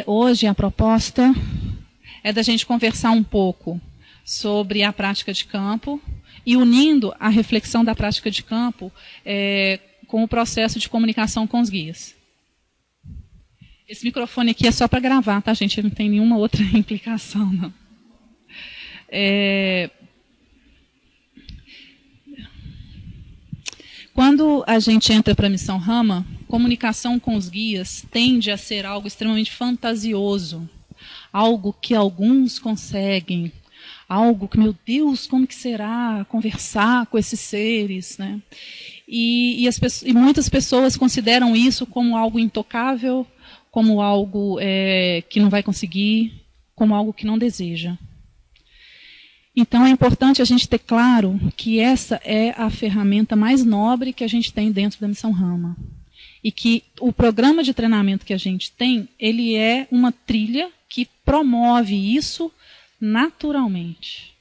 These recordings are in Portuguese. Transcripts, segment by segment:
Hoje a proposta é da gente conversar um pouco sobre a prática de campo e unindo a reflexão da prática de campo com o processo de comunicação com os guias. Esse microfone aqui é só para gravar, tá, gente? Não tem nenhuma outra implicação, não. Quando a gente entra para a Missão Rama, comunicação com os guias tende a ser algo extremamente fantasioso, algo que alguns conseguem, algo que, meu Deus, como que será conversar com esses seres, né? E muitas pessoas consideram isso como algo intocável, como algo que não vai conseguir, como algo que não deseja. Então é importante a gente ter claro que essa é a ferramenta mais nobre que a gente tem dentro da Missão Rama. E que o programa de treinamento que a gente tem, ele é uma trilha que promove isso naturalmente.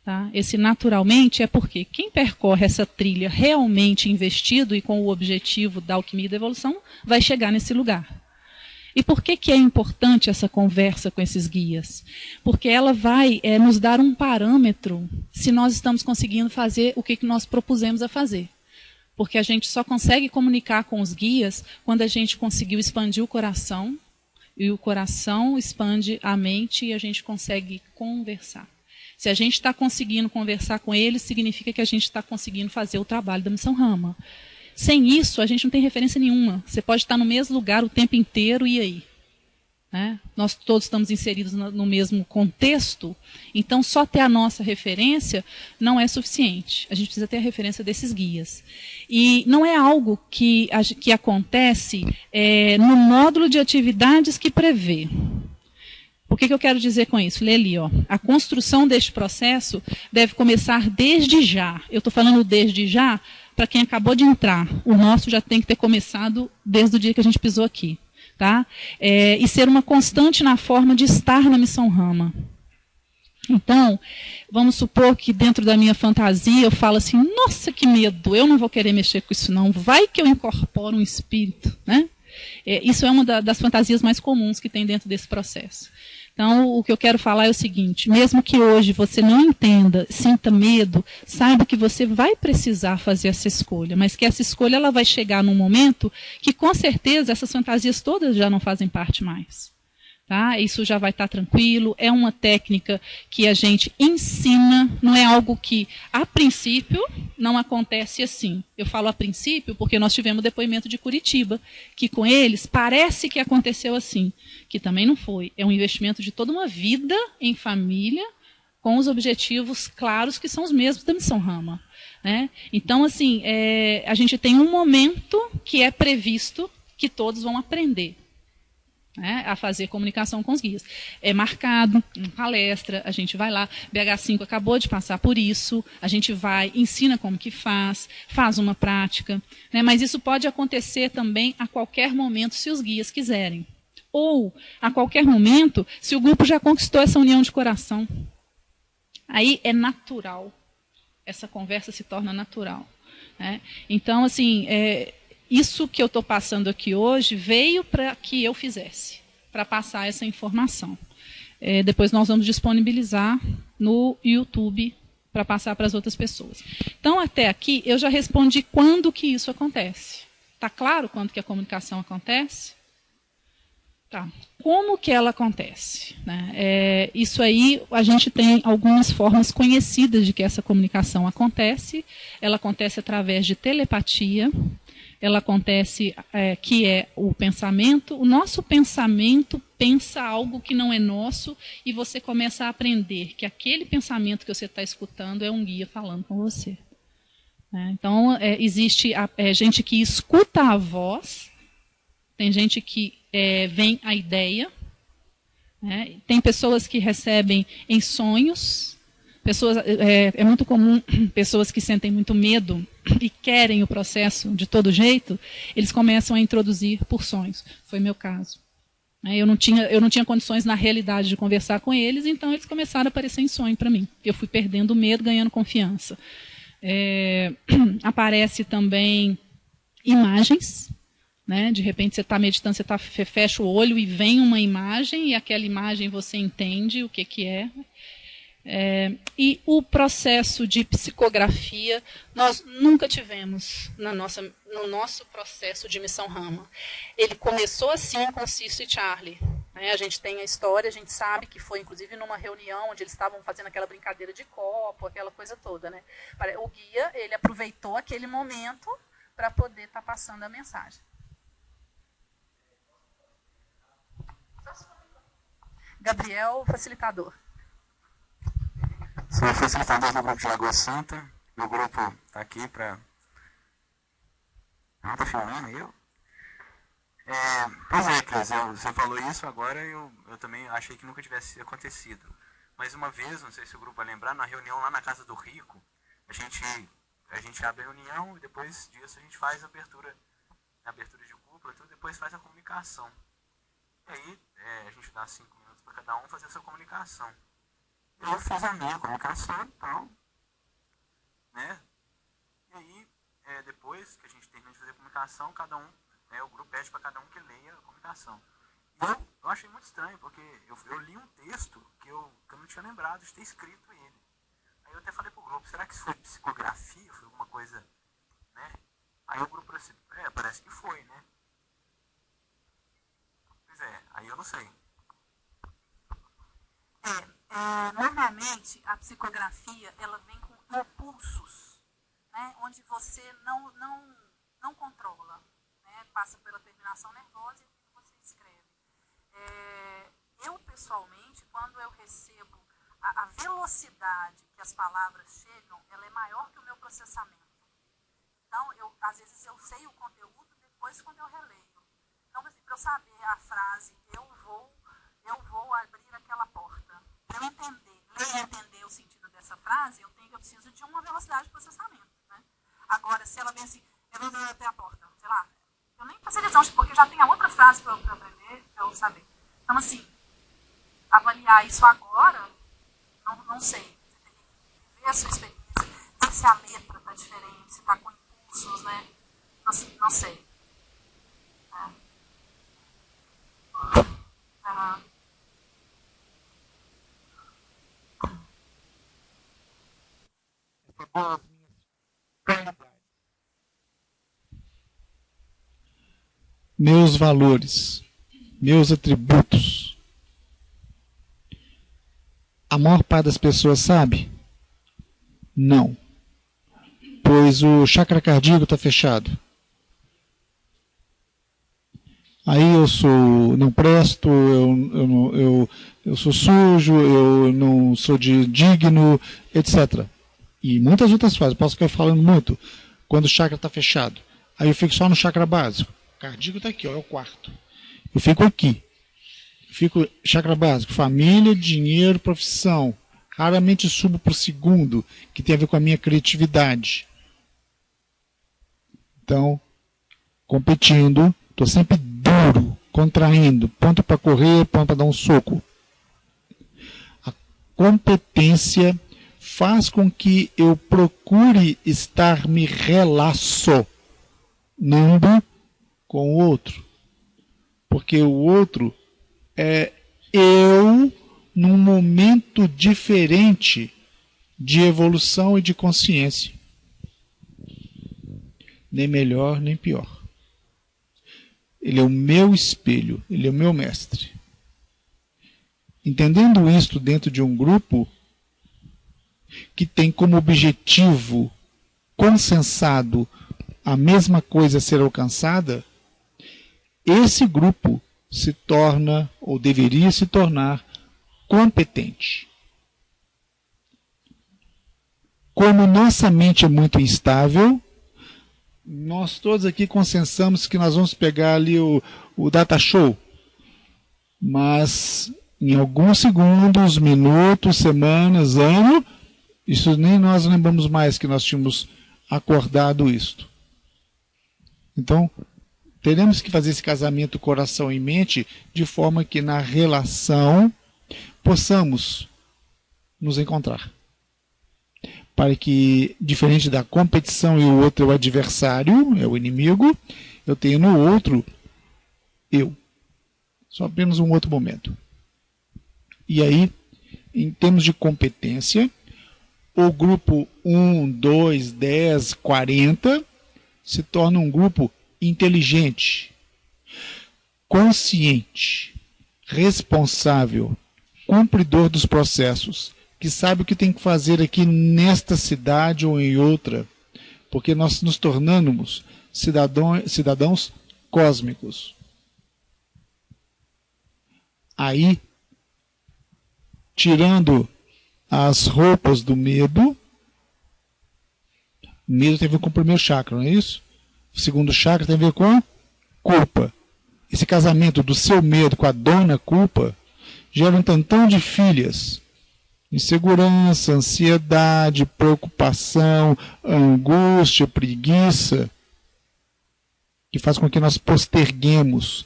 Tá? Esse naturalmente é porque quem percorre essa trilha realmente investido e com o objetivo da alquimia e da evolução vai chegar nesse lugar. E por que é importante essa conversa com esses guias? Porque ela vai nos dar um parâmetro se nós estamos conseguindo fazer o que nós propusemos a fazer. Porque a gente só consegue comunicar com os guias quando a gente conseguiu expandir o coração, e o coração expande a mente e a gente consegue conversar. Se a gente está conseguindo conversar com eles, significa que a gente está conseguindo fazer o trabalho da Missão Rama. Sem isso, a gente não tem referência nenhuma. Você pode estar no mesmo lugar o tempo inteiro, e aí? Né? Nós todos estamos inseridos no mesmo contexto, então só ter a nossa referência não é suficiente. A gente precisa ter a referência desses guias. E não é algo que acontece no módulo de atividades que prevê. O que eu quero dizer com isso? Lê ali, ó. A construção deste processo deve começar desde já. Eu estou falando desde já para quem acabou de entrar. O nosso já tem que ter começado desde o dia que a gente pisou aqui. Tá? E ser uma constante na forma de estar na Missão Rama. Então, vamos supor que dentro da minha fantasia eu falo assim, nossa, que medo, eu não vou querer mexer com isso não, vai que eu incorporo um espírito. Né? Isso é uma das fantasias mais comuns que tem dentro desse processo. Então, o que eu quero falar é o seguinte, mesmo que hoje você não entenda, sinta medo, saiba que você vai precisar fazer essa escolha, mas que essa escolha ela vai chegar num momento que, com certeza, essas fantasias todas já não fazem parte mais. Tá? Isso já vai estar tranquilo, é uma técnica que a gente ensina, não é algo que, a princípio, não acontece assim. Eu falo a princípio porque nós tivemos o depoimento de Curitiba, que com eles parece que aconteceu assim, que também não foi. É um investimento de toda uma vida em família, com os objetivos claros que são os mesmos da Missão Rama. Né? Então, assim, a gente tem um momento que é previsto que todos vão aprender. A fazer comunicação com os guias. É marcado, em palestra, a gente vai lá, BH5 acabou de passar por isso, a gente vai, ensina como que faz uma prática, né? Mas isso pode acontecer também a qualquer momento, se os guias quiserem. Ou, a qualquer momento, se o grupo já conquistou essa união de coração. Aí é natural, essa conversa se torna natural. Né? Então, assim, isso que eu estou passando aqui hoje veio para que eu fizesse, para passar essa informação. Depois nós vamos disponibilizar no YouTube para passar para as outras pessoas. Então, até aqui, eu já respondi quando que isso acontece. Está claro quando que a comunicação acontece? Tá. Como que ela acontece? Né? Isso aí, a gente tem algumas formas conhecidas de que essa comunicação acontece. Ela acontece através de telepatia. Ela acontece, que é o pensamento. O nosso pensamento pensa algo que não é nosso e você começa a aprender que aquele pensamento que você está escutando é um guia falando com você. Então, existe gente que escuta a voz, tem gente que vem a ideia, né? Tem pessoas que recebem em sonhos. É muito comum pessoas que sentem muito medo e querem o processo de todo jeito, eles começam a introduzir por sonhos. Foi meu caso. Eu não tinha condições na realidade de conversar com eles, então eles começaram a aparecer em sonho para mim. Eu fui perdendo o medo, ganhando confiança. Aparece também imagens. né? De repente você está meditando, você fecha o olho e vem uma imagem, e aquela imagem você entende o que é. E o processo de psicografia nós nunca tivemos no nosso processo de Missão Rama. Ele começou assim com Cício e Charlie. Né? A gente tem a história, a gente sabe que foi inclusive numa reunião onde eles estavam fazendo aquela brincadeira de copo, aquela coisa toda. Né? O guia, ele aproveitou aquele momento para poder estar passando a mensagem. Gabriel, facilitador. Sou facilitador do grupo de Lagoa Santa. Meu grupo está aqui para... Não, está filmando eu? Pois é, Cris, você falou isso agora, eu também achei que nunca tivesse acontecido. Mas uma vez, não sei se o grupo vai lembrar, na reunião lá na Casa do Rico, a gente abre a reunião e depois disso a gente faz a abertura de cúpula, tudo, depois faz a comunicação. E aí a gente dá 5 minutos para cada um fazer a sua comunicação. Eu fiz a minha comunicação e tal, né? E aí, depois que a gente termina de fazer a comunicação, cada um, o grupo pede para cada um que leia a comunicação. E eu achei muito estranho, porque eu li um texto que eu não tinha lembrado de ter escrito ele. Aí eu até falei pro grupo, será que isso foi psicografia? Foi alguma coisa, né? Aí o grupo disse, parece que foi, né? Pois aí eu não sei. Normalmente, a psicografia ela vem com impulsos, né, onde você não controla, né, passa pela terminação nervosa e você escreve. Eu, pessoalmente, quando eu recebo a velocidade que as palavras chegam, ela é maior que o meu processamento. Então, às vezes eu sei o conteúdo depois quando eu releio. Então, para eu saber a frase, eu vou abrir aquela porta. Para eu entender o sentido dessa frase, eu preciso de uma velocidade de processamento. Né? Agora, se ela vem assim, eu vou até a porta, sei lá, eu nem faço lição, porque já tem a outra frase para eu aprender, para eu saber. Então, assim, avaliar isso agora, não sei. Você tem que ver a sua experiência, ver se a letra está diferente, se está com impulsos, né? Assim, não sei. Meus valores, meus atributos. A maior parte das pessoas sabe? Não. Pois o chakra cardíaco está fechado. Aí eu não presto, eu sou sujo, eu não sou digno, etc. E muitas outras frases, posso ficar falando muito, quando o chakra está fechado. Aí eu fico só no chakra básico. O cardíaco está aqui, é o quarto. Eu fico aqui. Fico chakra básico, família, dinheiro, profissão. Raramente subo para o segundo, que tem a ver com a minha criatividade. Então, competindo, estou sempre duro, contraindo, ponto para correr, ponto para dar um soco. A competência faz com que eu procure estar me relacionando com o outro. Porque o outro é eu num momento diferente de evolução e de consciência. Nem melhor, nem pior. Ele é o meu espelho, ele é o meu mestre. Entendendo isto dentro de um grupo que tem como objetivo consensado a mesma coisa a ser alcançada, esse grupo se torna, ou deveria se tornar, competente. Como nossa mente é muito instável, nós todos aqui consensamos que nós vamos pegar ali o data show, mas em alguns segundos, minutos, semanas, ano, isso nem nós lembramos mais que nós tínhamos acordado isto. Então, teremos que fazer esse casamento coração e mente de forma que na relação possamos nos encontrar. Para que, diferente da competição e o outro é o adversário, é o inimigo, Eu tenho no outro, eu. Só apenas um outro momento. E aí, em termos de competência, o grupo 1, 2, 10, 40 se torna um grupo inteligente, consciente, responsável, cumpridor dos processos, que sabe o que tem que fazer aqui nesta cidade ou em outra, porque nós nos tornamos cidadãos cósmicos. Aí, tirando as roupas do medo, medo tem a ver com o primeiro chakra, não é isso? O segundo chakra tem a ver com culpa. Esse casamento do seu medo com a dona culpa gera um tantão de filhas. Insegurança, ansiedade, preocupação, angústia, preguiça, que faz com que nós posterguemos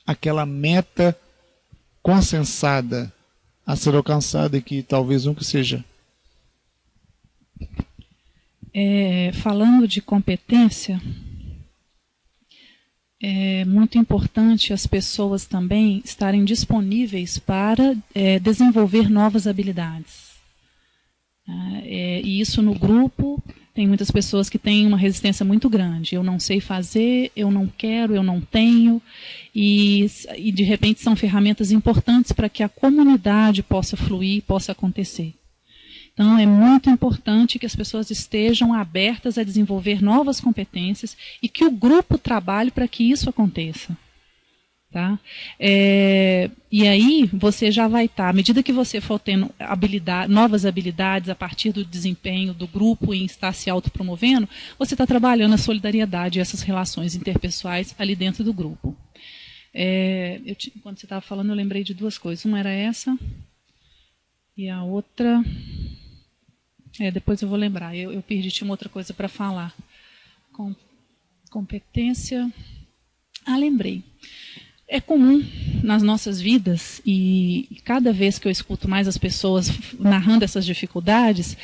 aquela meta consensada a ser alcançada, que talvez nunca seja. Falando de competência, é muito importante as pessoas também estarem disponíveis para desenvolver novas habilidades. E isso no grupo, tem muitas pessoas que têm uma resistência muito grande. Eu não sei fazer, eu não quero, eu não tenho. E de repente são ferramentas importantes para que a comunidade possa fluir, possa acontecer. Então é muito importante que as pessoas estejam abertas a desenvolver novas competências e que o grupo trabalhe para que isso aconteça. Tá? E aí você já vai estar, à medida que você for tendo novas habilidades a partir do desempenho do grupo e estar se autopromovendo, você está trabalhando a solidariedade e essas relações interpessoais ali dentro do grupo. Quando você estava falando, eu lembrei de duas coisas. Uma era essa e a outra... depois eu vou lembrar. Eu perdi, tinha uma outra coisa para falar. Competência... lembrei. É comum nas nossas vidas, e cada vez que eu escuto mais as pessoas narrando essas dificuldades,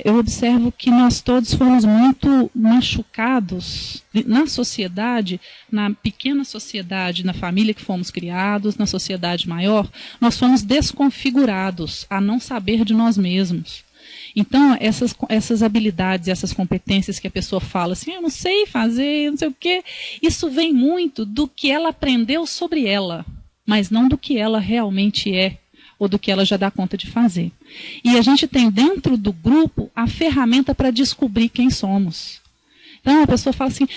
eu observo que nós todos fomos muito machucados na sociedade, na pequena sociedade, na família que fomos criados, na sociedade maior, nós fomos desconfigurados a não saber de nós mesmos. Então, essas habilidades, essas competências que a pessoa fala assim, eu não sei fazer, não sei o quê, isso vem muito do que ela aprendeu sobre ela, mas não do que ela realmente é, ou do que ela já dá conta de fazer. E a gente tem dentro do grupo a ferramenta para descobrir quem somos. Então, a pessoa fala assim,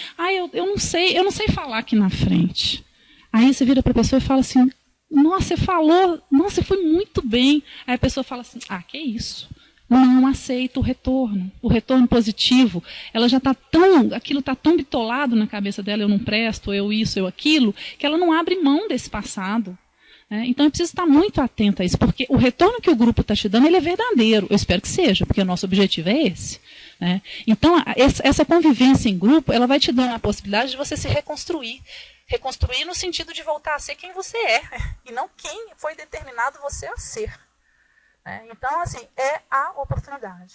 eu não sei falar aqui na frente. Aí você vira para a pessoa e fala assim, nossa, você falou, nossa, foi muito bem. Aí a pessoa fala assim, que isso? Não aceita o retorno positivo. Ela já aquilo está tão bitolado na cabeça dela, eu não presto, eu isso, eu aquilo, que ela não abre mão desse passado. Então eu preciso estar muito atenta a isso, porque o retorno que o grupo está te dando, ele é verdadeiro. Eu espero que seja, porque o nosso objetivo é esse. Então essa convivência em grupo, ela vai te dando a possibilidade de você se reconstruir. Reconstruir no sentido de voltar a ser quem você é, e não quem foi determinado você a ser. Então, assim, é a oportunidade.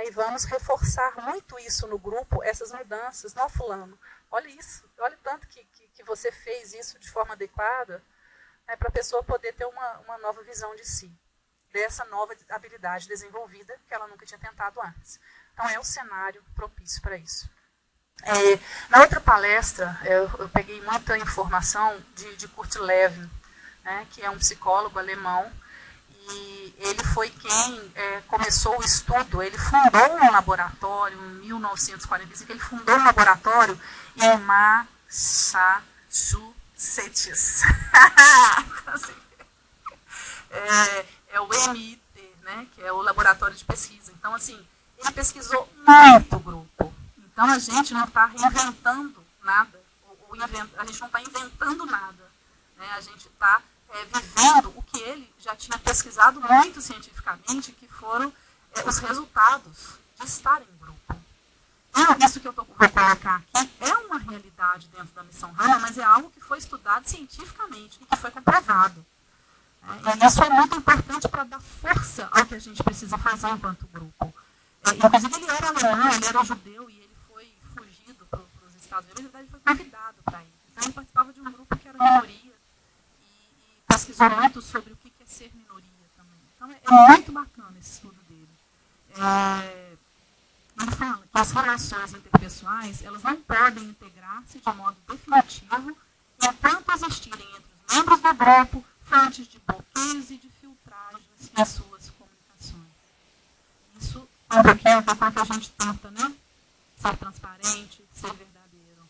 E vamos reforçar muito isso no grupo, essas mudanças. Não, fulano, olha isso, olha tanto que você fez isso de forma adequada, para a pessoa poder ter uma nova visão de si, dessa nova habilidade desenvolvida que ela nunca tinha tentado antes. Então, é o cenário propício para isso. Na outra palestra, eu peguei muita informação de Kurt Lewin, que é um psicólogo alemão, e ele foi quem começou o estudo. Ele fundou um laboratório em 1945, ele fundou um laboratório em Massachusetts. É o MIT, que é o laboratório de pesquisa. Então, assim, ele pesquisou muito o grupo. Então, a gente não está reinventando nada, a gente não está inventando nada. A gente está vivendo o que ele já tinha pesquisado muito cientificamente, que foram os resultados de estar em grupo. Então, isso que eu vou colocar aqui é uma realidade dentro da Missão Rama, mas é algo que foi estudado cientificamente e que foi comprovado. E isso é muito importante para dar força ao que a gente precisa fazer enquanto grupo. Inclusive, ele era alemão, ele era judeu, e ele foi fugido para os Estados caso, ele, na verdade, foi convidado para ir. Então, ele participava de um grupo que era minoria e pesquisou muito sobre o que é ser minoria também. Então, é muito bacana esse estudo dele. Ele fala que as relações interpessoais, elas não podem integrar-se de modo definitivo enquanto existirem entre os membros do grupo fontes de bloqueios e de filtragens em suas comunicações. Isso é um pouquinho que a gente tenta, né? Ser transparente, ser verdadeiro.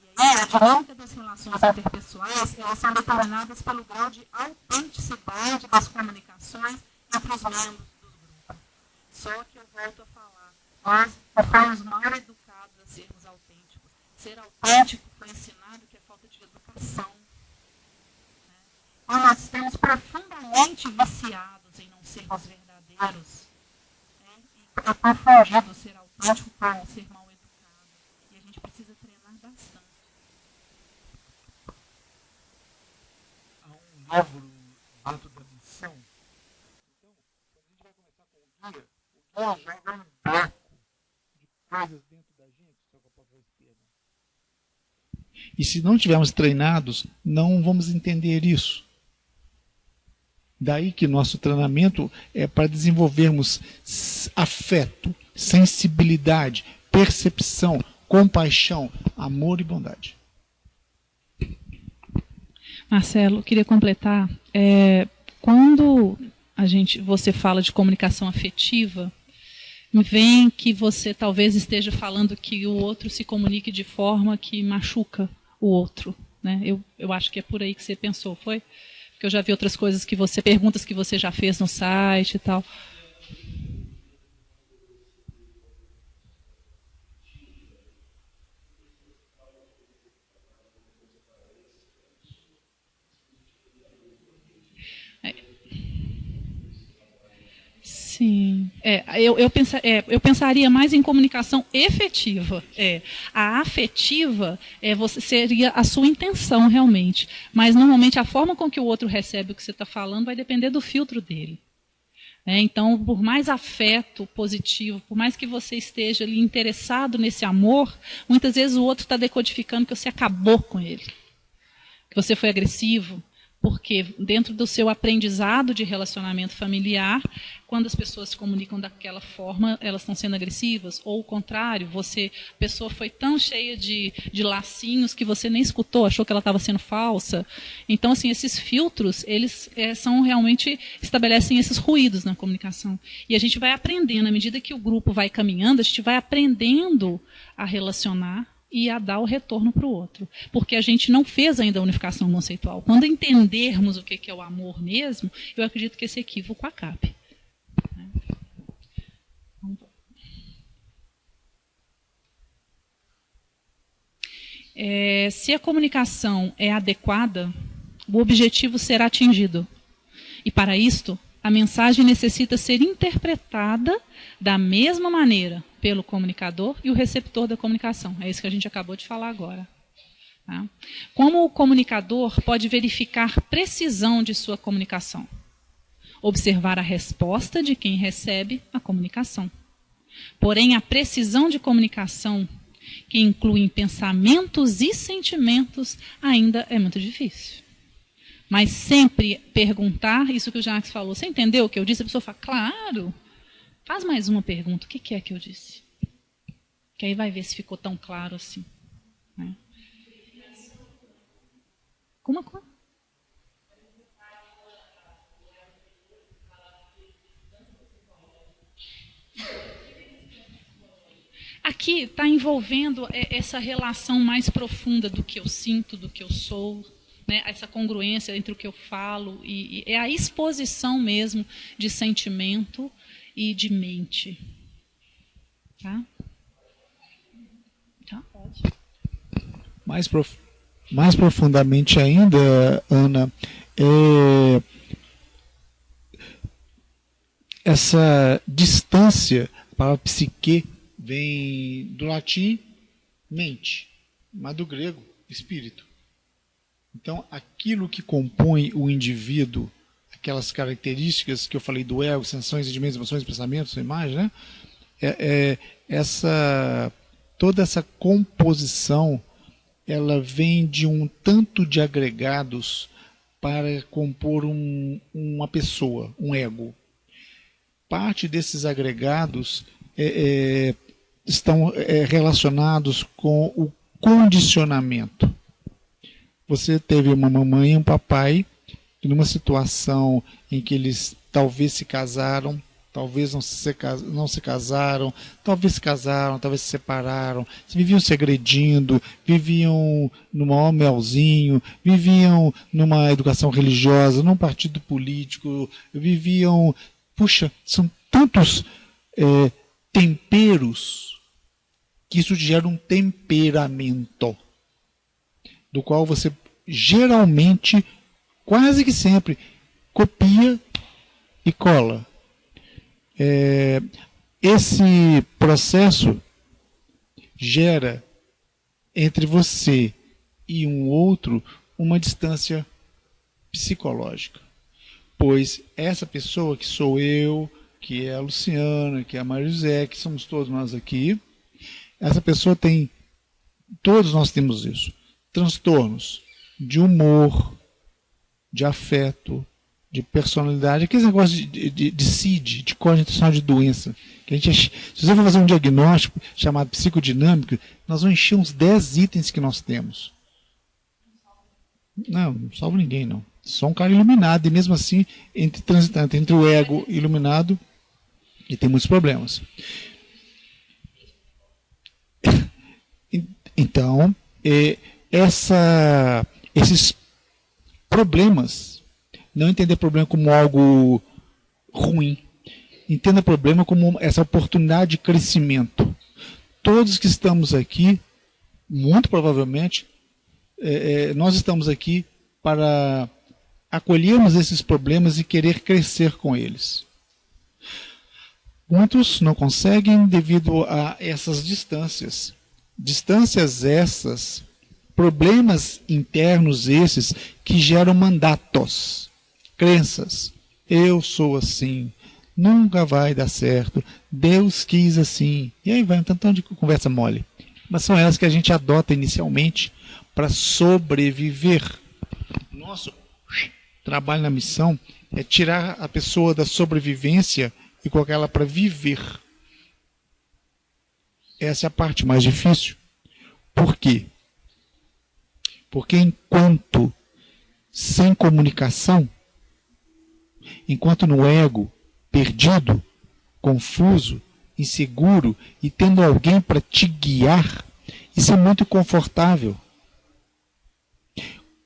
E aí, a dinâmica das relações interpessoais, elas são determinadas pelo grau de autenticidade das comunicações entre os membros dos grupos. Só que eu volto a falar, nós fomos mal educados a sermos autênticos. Ser autêntico foi ensinado que é falta de educação. Né? Então, nós estamos profundamente viciados em não sermos verdadeiros. Né? E é confundido ser autêntico com ser mal educado. E a gente precisa treinar bastante. Há um livro dentro da missão. Então, quando a gente vai começar com o guia joga um bloco de coisas dentro da gente, só com a própria esquerda. E se não tivermos treinados, não vamos entender isso. Daí que nosso treinamento é para desenvolvermos afeto, sensibilidade, percepção, compaixão, amor e bondade. Marcelo, queria completar. Quando você fala de comunicação afetiva, vem que você talvez esteja falando que o outro se comunique de forma que machuca o outro. Né? Eu acho que é por aí que você pensou, foi? Porque eu já vi outras coisas perguntas que você já fez no site e tal. Sim. Eu pensaria mais em comunicação efetiva. A afetiva seria a sua intenção realmente. Mas normalmente a forma com que o outro recebe o que você está falando vai depender do filtro dele. Então, por mais afeto positivo, por mais que você esteja ali interessado nesse amor, muitas vezes o outro está decodificando que você acabou com ele. Que você foi agressivo. Porque dentro do seu aprendizado de relacionamento familiar, quando as pessoas se comunicam daquela forma, elas estão sendo agressivas. Ou o contrário, a pessoa foi tão cheia de lacinhos que você nem escutou, achou que ela estava sendo falsa. Então, assim, esses filtros, eles estabelecem esses ruídos na comunicação. E a gente vai aprendendo, à medida que o grupo vai caminhando, a gente vai aprendendo a relacionar e a dar o retorno para o outro. Porque a gente não fez ainda a unificação conceitual. Quando entendermos o que é o amor mesmo, eu acredito que esse equívoco acabe. Se a comunicação é adequada, o objetivo será atingido. E para isto, a mensagem necessita ser interpretada da mesma maneira pelo comunicador e o receptor da comunicação. É isso que a gente acabou de falar agora. Tá? Como o comunicador pode verificar precisão de sua comunicação? Observar a resposta de quem recebe a comunicação. Porém, a precisão de comunicação, que inclui pensamentos e sentimentos, ainda é muito difícil. Mas sempre perguntar, isso que o Jacques falou, você entendeu o que eu disse? A pessoa fala, claro. Faz mais uma pergunta, o que é que eu disse? Que aí vai ver se ficou tão claro assim. Né? Como? Aqui está envolvendo essa relação mais profunda do que eu sinto, do que eu sou, né? Essa congruência entre o que eu falo e é a exposição mesmo de sentimento e de mente. Tá? Tá, pode. Mais profundamente ainda, Ana, essa distância para a psique vem do latim mente, mas do grego espírito. Então, aquilo que compõe o indivíduo, aquelas características que eu falei do ego, sensações, sentimentos, emoções, pensamentos, imagem, né? Essa toda essa composição, ela vem de um tanto de agregados para compor uma pessoa, um ego. Parte desses agregados estão relacionados com o condicionamento. Você teve uma mamãe e um papai que, numa situação em que eles talvez se casaram, talvez não se casaram, talvez se separaram, viviam se agredindo, viviam no maior melzinho, viviam numa educação religiosa, num partido político, viviam... Puxa, são tantos temperos que isso gera um temperamento, do qual você geralmente, quase que sempre, copia e cola. Esse processo gera entre você e um outro uma distância psicológica, pois essa pessoa que sou eu, que é a Luciana, que é a Maria José, que somos todos nós aqui, essa pessoa tem, todos nós temos isso, transtornos de humor, de afeto, de personalidade, aqueles negócios de CID, de código intencional de doença. Que se você for fazer um diagnóstico chamado psicodinâmico, nós vamos encher uns 10 itens que nós temos. Não salvo ninguém, não. Só um cara iluminado, e mesmo assim, transitando entre o ego iluminado, e tem muitos problemas. Então, esses problemas, não entender problema como algo ruim. Entenda problema como essa oportunidade de crescimento. Todos que estamos aqui, muito provavelmente, nós estamos aqui para acolhermos esses problemas e querer crescer com eles. Muitos não conseguem devido a essas distâncias. Distâncias essas, problemas internos esses que geram mandatos. Crenças. Eu sou assim, nunca vai dar certo, Deus quis assim. E aí vai um tantão de conversa mole. Mas são elas que a gente adota inicialmente para sobreviver. Nosso trabalho na missão é tirar a pessoa da sobrevivência e colocar ela para viver. Essa é a parte mais difícil. Por quê? Porque enquanto sem comunicação, enquanto no ego, perdido, confuso, inseguro e tendo alguém para te guiar, isso é muito confortável.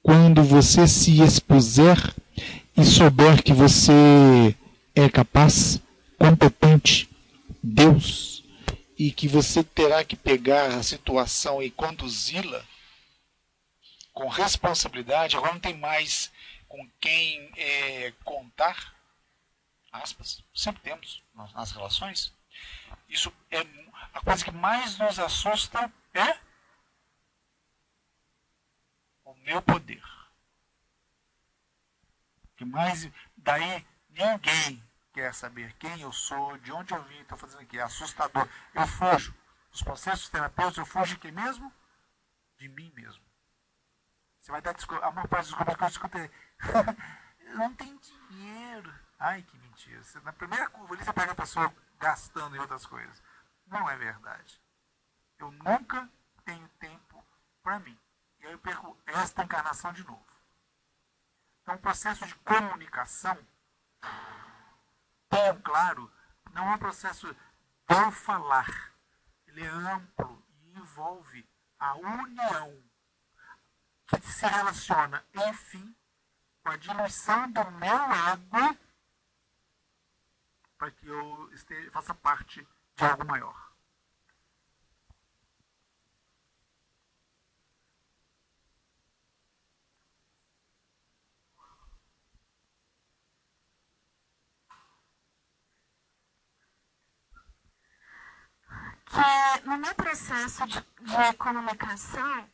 Quando você se expuser e souber que você é capaz, competente, Deus, e que você terá que pegar a situação e conduzi-la com responsabilidade, agora não tem mais com quem contar, aspas, sempre temos nas relações. Isso é a coisa que mais nos assusta, é o meu poder. Que mais, daí ninguém quer saber quem eu sou, de onde eu vim, estou fazendo aqui, é assustador. Eu fujo. Os processos terapêuticos, eu fujo de quem mesmo? De mim mesmo. Você vai dar desculpa, a maior parte dos desculpas que eu escutei. Eu não tenho dinheiro. Ai, que mentira. Você, na primeira curva ali, você pega a pessoa gastando em outras coisas. Não é verdade. Eu nunca tenho tempo para mim. E aí eu perco esta encarnação de novo. Então, o processo de comunicação, tão claro, não é um processo de falar. Ele é amplo e envolve a união que se relaciona, enfim, com a diminuição do meu ego para que eu faça parte de algo maior. Que no meu processo de comunicação,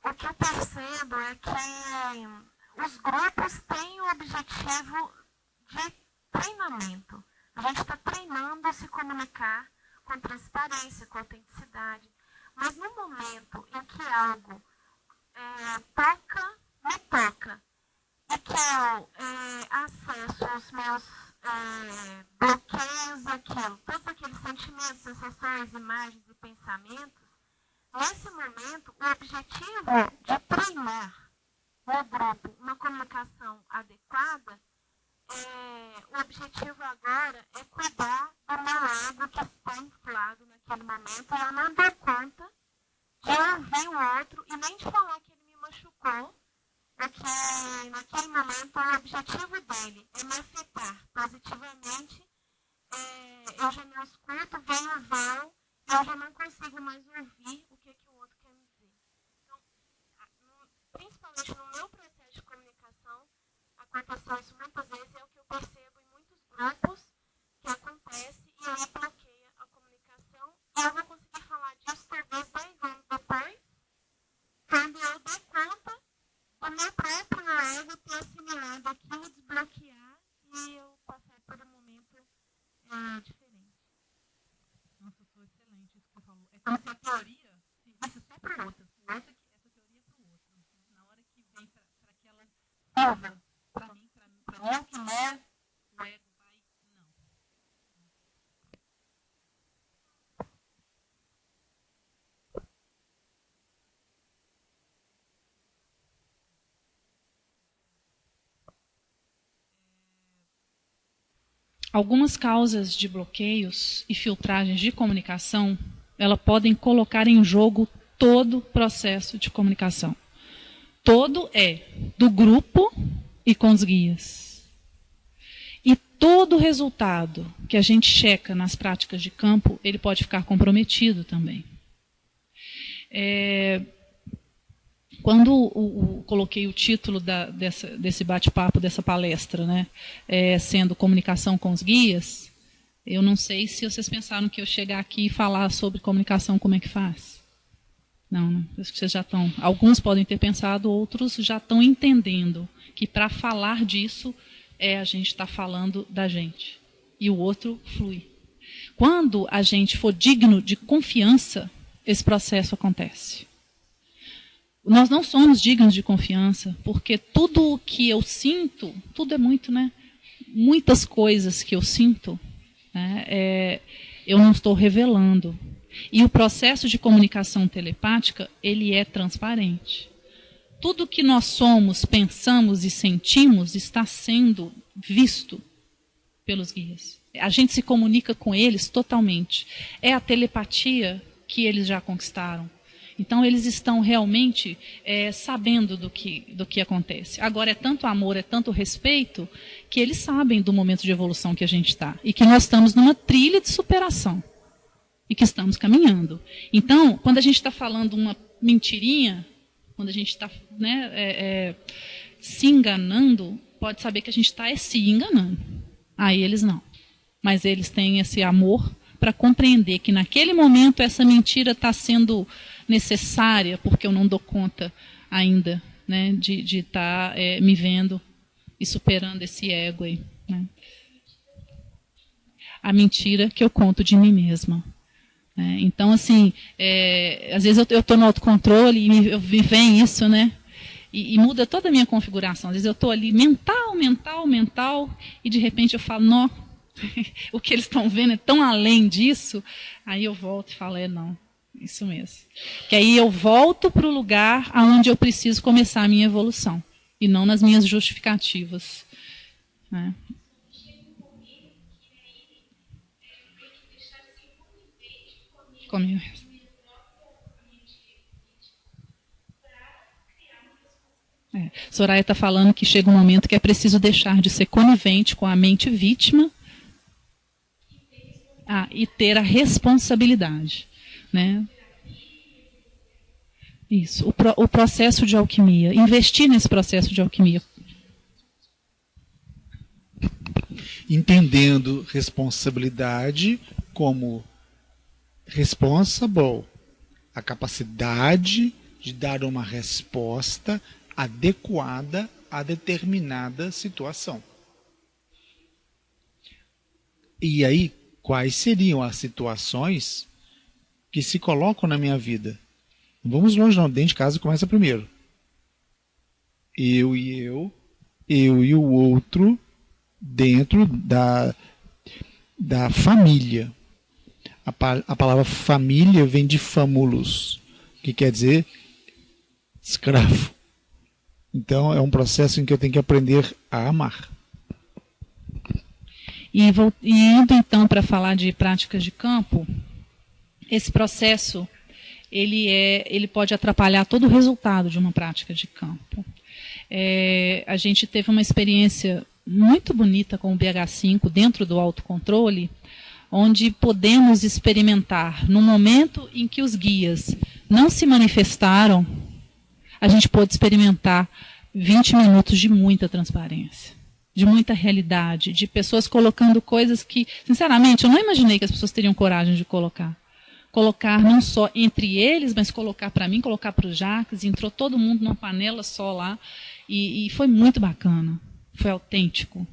o que eu percebo é que os grupos têm o objetivo de treinamento. A gente está treinando a se comunicar com transparência, com autenticidade. Mas no momento em que algo me toca, e que eu acesso aos meus bloqueios daquilo, todos aqueles sentimentos, sensações, imagens e pensamentos, nesse momento, o objetivo de treinar no grupo uma comunicação adequada, o objetivo agora é cuidar do meu ego que está inflado naquele momento, e eu não dou conta de ouvir o outro e nem de falar que ele me machucou, porque naquele momento o objetivo dele é me afetar positivamente, eu já não escuto, venho o véu, eu já não consigo mais ouvir o que o outro quer me dizer. Então, principalmente no meu processo de comunicação, aconteceu isso muitas vezes, é o que eu percebo em muitos grupos que acontece, e aí bloqueia a comunicação, e eu vou conseguir falar disso talvez 10 anos depois, quando eu dou conta do meu próprio ego ter assimilado aquilo, desbloquear, e eu passar por um momento diferente. Nossa, foi excelente isso que você falou. É como se a teoria servisse só para o outro. Essa teoria é para o outro. Na hora que vem para aquela prova, para mim, o que é, o ego vai, não. Algumas causas de bloqueios e filtragens de comunicação, elas podem colocar em jogo todo o processo de comunicação. Todo é do grupo e com os guias. E todo o resultado que a gente checa nas práticas de campo, ele pode ficar comprometido também. Quando coloquei o título desse bate-papo, dessa palestra, né, sendo comunicação com os guias, eu não sei se vocês pensaram que eu chegar aqui e falar sobre comunicação, como é que faz. Não, acho que vocês já estão. Alguns podem ter pensado, outros já estão entendendo que para falar disso a gente está falando da gente. E o outro flui. Quando a gente for digno de confiança, esse processo acontece. Nós não somos dignos de confiança, porque tudo o que eu sinto, tudo é muito, né? Muitas coisas que eu sinto, né, eu não estou revelando. E o processo de comunicação telepática, ele é transparente. Tudo que nós somos, pensamos e sentimos está sendo visto pelos guias. A gente se comunica com eles totalmente. É a telepatia que eles já conquistaram. Então, eles estão realmente sabendo do que acontece. Agora, é tanto amor, é tanto respeito, que eles sabem do momento de evolução que a gente está. E que nós estamos numa trilha de superação. E que estamos caminhando. Então, quando a gente está falando uma mentirinha, quando a gente está se enganando, pode saber que a gente está se enganando. Aí eles não. Mas eles têm esse amor para compreender que naquele momento essa mentira está sendo necessária, porque eu não dou conta ainda, né, de estar me vendo e superando esse ego aí. Né? A mentira que eu conto de mim mesma. Então, assim, às vezes eu estou no autocontrole e me vem isso, né? E muda toda a minha configuração. Às vezes eu estou ali mental, e de repente eu falo, não, o que eles estão vendo é tão além disso. Aí eu volto e falo, não, isso mesmo. Que aí eu volto para o lugar onde eu preciso começar a minha evolução, e não nas minhas justificativas. Né? Comigo. Soraya está falando que chega um momento que é preciso deixar de ser conivente com a mente vítima e ter a responsabilidade. Né? Isso, o processo de alquimia, investir nesse processo de alquimia. Entendendo responsabilidade como responsible, a capacidade de dar uma resposta adequada a determinada situação. E aí, quais seriam as situações que se colocam na minha vida. Não vamos longe não, dentro de casa começa primeiro. Eu e o outro, dentro da família. A palavra família vem de famulus, que quer dizer escravo. Então é um processo em que eu tenho que aprender a amar. E indo então para falar de práticas de campo, esse processo ele pode atrapalhar todo o resultado de uma prática de campo. A gente teve uma experiência muito bonita com o BH5 dentro do autocontrole, onde podemos experimentar, no momento em que os guias não se manifestaram, a gente pôde experimentar 20 minutos de muita transparência, de muita realidade, de pessoas colocando coisas que, sinceramente, eu não imaginei que as pessoas teriam coragem de colocar. Colocar não só entre eles, mas colocar para mim, colocar para o Jacques, entrou todo mundo numa panela só lá, e foi muito bacana, foi autêntico.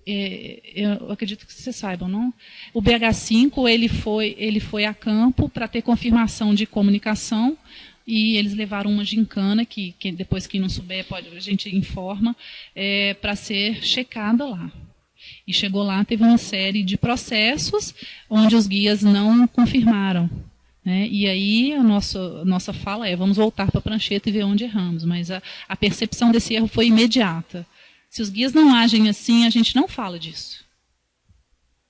Eu acredito que vocês saibam, não? O BH5 ele foi a campo para ter confirmação de comunicação, e eles levaram uma gincana, que depois quem não souber, a gente informa, para ser checada lá. E chegou lá, teve uma série de processos onde os guias não confirmaram. Né? E aí a nossa fala vamos voltar para a prancheta e ver onde erramos. Mas a percepção desse erro foi imediata. Se os guias não agem assim, a gente não fala disso.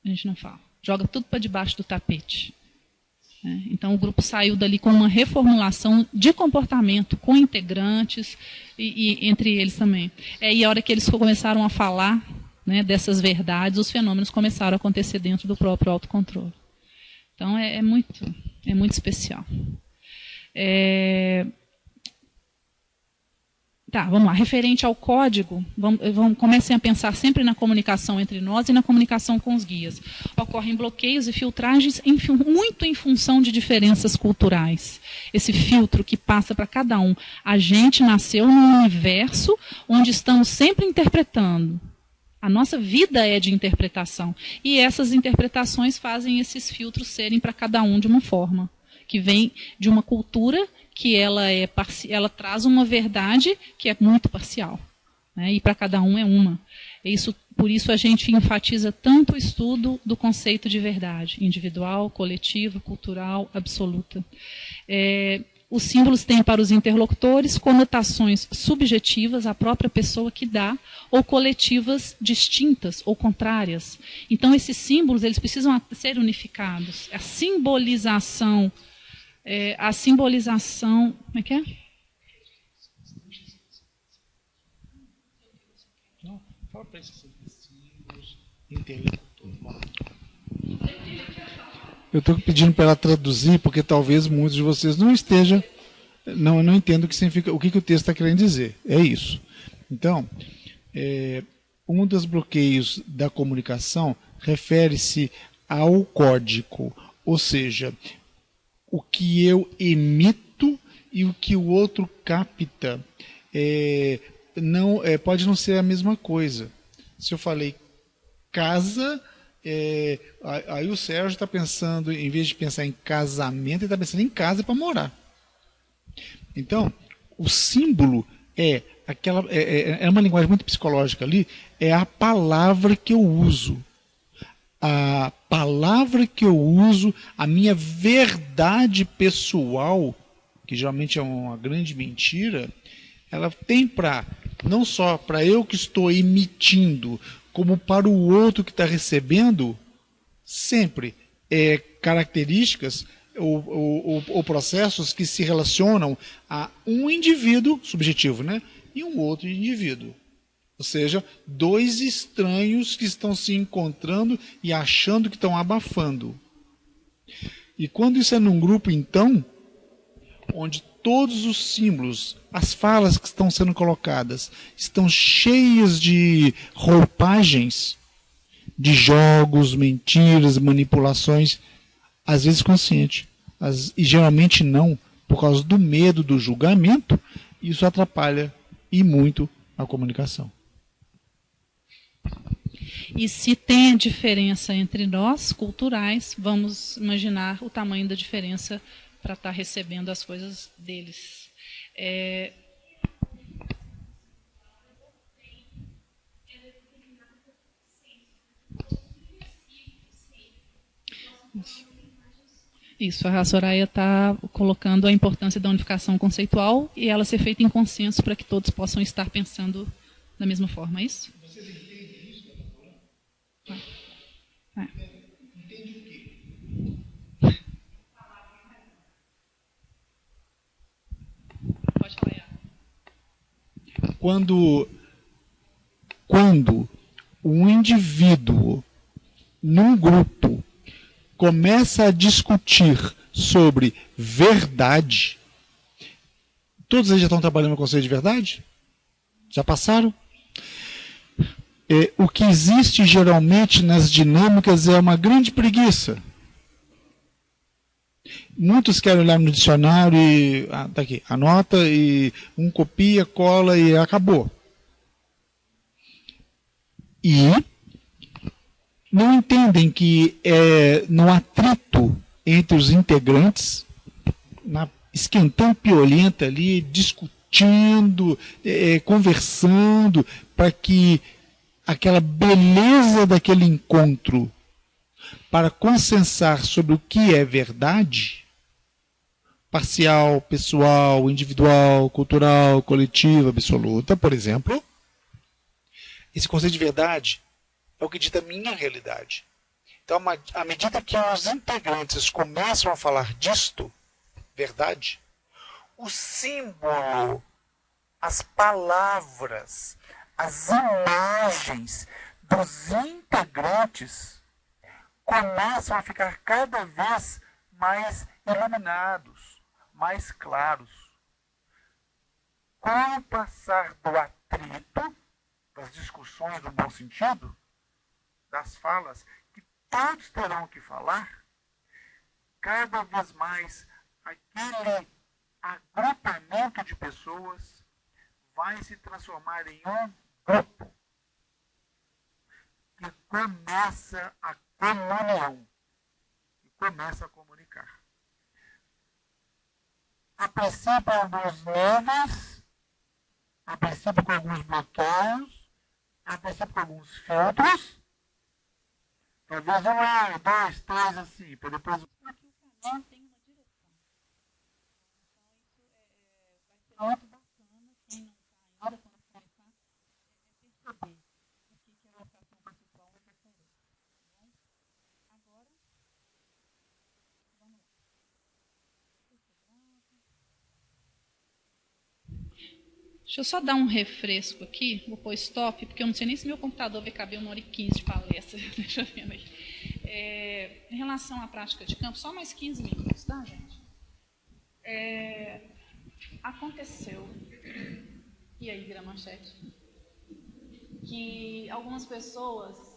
A gente não fala. Joga tudo para debaixo do tapete. Então o grupo saiu dali com uma reformulação de comportamento com integrantes e entre eles também. E a hora que eles começaram a falar, né, dessas verdades, os fenômenos começaram a acontecer dentro do próprio autocontrole. Então é muito especial. Tá, vamos lá. Referente ao código, comecem a pensar sempre na comunicação entre nós e na comunicação com os guias. Ocorrem bloqueios e filtragens muito em função de diferenças culturais. Esse filtro que passa para cada um. A gente nasceu num universo onde estamos sempre interpretando. A nossa vida é de interpretação. E essas interpretações fazem esses filtros serem para cada um de uma forma. Que vem de uma cultura que ela traz uma verdade que é muito parcial. Né? E para cada um é uma. Por isso a gente enfatiza tanto o estudo do conceito de verdade. Individual, coletiva, cultural, absoluta. Os símbolos têm para os interlocutores conotações subjetivas à própria pessoa que dá, ou coletivas distintas ou contrárias. Então esses símbolos eles precisam ser unificados. A simbolização... como é que é? Não, fala para esses símbolos interlocutores. Eu estou pedindo para ela traduzir, porque talvez muitos de vocês não estejam, não entendam o que significa, o que o texto está querendo dizer. É isso. Então, um dos bloqueios da comunicação refere-se ao código, ou seja, o que eu emito e o que o outro capta pode não ser a mesma coisa. Se eu falei casa, aí o Sérgio está pensando, em vez de pensar em casamento, ele está pensando em casa para morar. Então, o símbolo é uma linguagem muito psicológica ali, é a palavra que eu uso. A palavra que eu uso, a minha verdade pessoal, que geralmente é uma grande mentira, ela tem não só para eu que estou emitindo, como para o outro que está recebendo, sempre características ou processos que se relacionam a um indivíduo subjetivo, né, e um outro indivíduo. Ou seja, dois estranhos que estão se encontrando e achando que estão abafando. E quando isso é num grupo, então, onde todos os símbolos, as falas que estão sendo colocadas, estão cheias de roupagens, de jogos, mentiras, manipulações, às vezes consciente, e geralmente não, por causa do medo do julgamento, isso atrapalha e muito a comunicação. E se tem diferença entre nós, culturais, vamos imaginar o tamanho da diferença para estar recebendo as coisas deles. Isso, a Soraya está colocando a importância da unificação conceitual e ela ser feita em consenso para que todos possam estar pensando da mesma forma, é isso? Vocês entendem isso? Entende o quê? Pode falar, Iara. Quando um indivíduo num grupo começa a discutir sobre verdade, todos eles já estão trabalhando no conceito de verdade? Já passaram? O que existe geralmente nas dinâmicas é uma grande preguiça. Muitos querem olhar no dicionário e tá aqui, anota e um copia, cola e acabou. E não entendem que no atrito entre os integrantes, na esquentão piolenta ali, discutindo, conversando, para que aquela beleza daquele encontro, para consensar sobre o que é verdade, parcial, pessoal, individual, cultural, coletiva, absoluta, por exemplo, esse conceito de verdade é o que dita a minha realidade. Então, à medida que os integrantes começam a falar disto, verdade, o símbolo, as palavras, as imagens dos integrantes começam a ficar cada vez mais iluminados, mais claros. Com o passar do atrito, das discussões no bom sentido, das falas que todos terão que falar, cada vez mais aquele agrupamento de pessoas vai se transformar em um grupo que começa a comunhão e começa a comunicar. A princípio, alguns níveis, a princípio com alguns bloqueios, a princípio com alguns filtros, talvez 1, 2, 3, assim, para depois... Aqui o canal tem uma direção. Então, isso vai ser muito bacana. Quem não está ainda, quando começar, perceber o que a educação conceitual vai referir. Tá bom? Agora, vamos lá. Deixa eu só dar um refresco aqui, vou pôr stop, porque eu não sei nem se meu computador vai caber 1h15 de palestra. Deixa eu ver aí. Em relação à prática de campo, só mais 15 minutos, tá, gente? Aconteceu, e aí vira manchete, que algumas pessoas